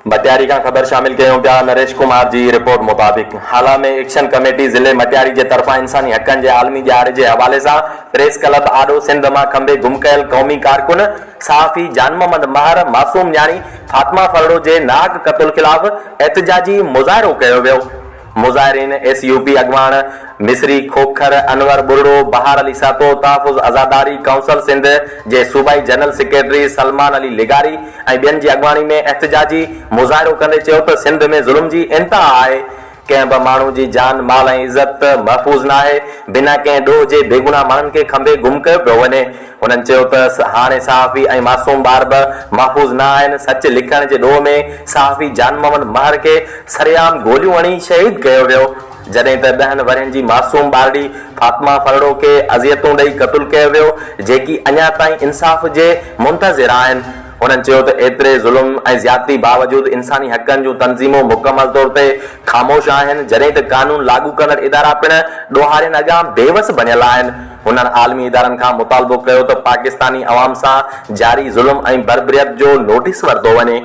मटियारी का खबर शामिल कयूं पिया। नरेश कुमार जी रिपोर्ट मुताबिक हाला में एक्शन कमेटी ज़िले मटियारी के तरफा इंसानी हक़नि जे आलमी ॾियारे जे हवाले सां प्रेस क्लब आडो सिंध मां खंबे गुम कयल क़ौमी कारकुन सहाफ़ी जान मोहम्मद महर मासूम न्याणी फातिमा फरड़ो जे नाग क़त्ल ख़िलाफ़ एहतजाजी मुज़ाहिरो कयो वियो। मुज़ाहिरीन SUP अॻवान मिसरी खोखर अनवर बुर्रो बहार अली सातो तहफ़ुज़ आज़ादारी काउंसिल सिंध जे सूबाई जनरल सेक्रेटरी सलमान अली लिगारी ऐं ॿियनि जी अॻवानी में एहतजाजी मुज़ाहिरो कंदे चयो त सिंध में ज़ुल्म जी इंतहा आहे। कंहिं बि माण्हू जी जान माल ऐं इज़त महफ़ूज़ न आहे। बिना कंहिं ॾोह जे बेगुनाह माण्हुनि खे खंबे गुम कयो पियो वञे। हुननि चयो त हाणे सहाफ़ी ऐं मासूम ॿार बि महफ़ूज़ न आहिनि। सच लिखण जे ॾोह में सहाफ़ी जान मोहम्मद महर खे सरेआम गोलियूं हणी शहीद कयो वियो, जॾहिं त 10 वरहनि जी मासूम ॿारड़ी फातिमा फरड़ो खे अज़ियतूं ॾेई क़त्ल कयो वियो, जेकी अञा ताईं इंसाफ़ जे मुंतज़िर आहिनि। उन्हनि चयो त एतिरे ज़ुल्म ऐं ज़्यादती बावजूद इंसानी हक़नि जूं तंज़ीमूं मुकमल तौर ते ख़ामोश आहिनि, जॾहिं त कानून लागू कंदड़ इदारा पिणु ॾोहारियुनि अॻियां बेवस बणियल आहिनि। हुननि आलमी इदारनि खां मुतालबो कयो त पाकिस्तानी अवाम सां जारी ज़ुल्म ऐं बर्बरियत जो नोटिस वरितो वञे।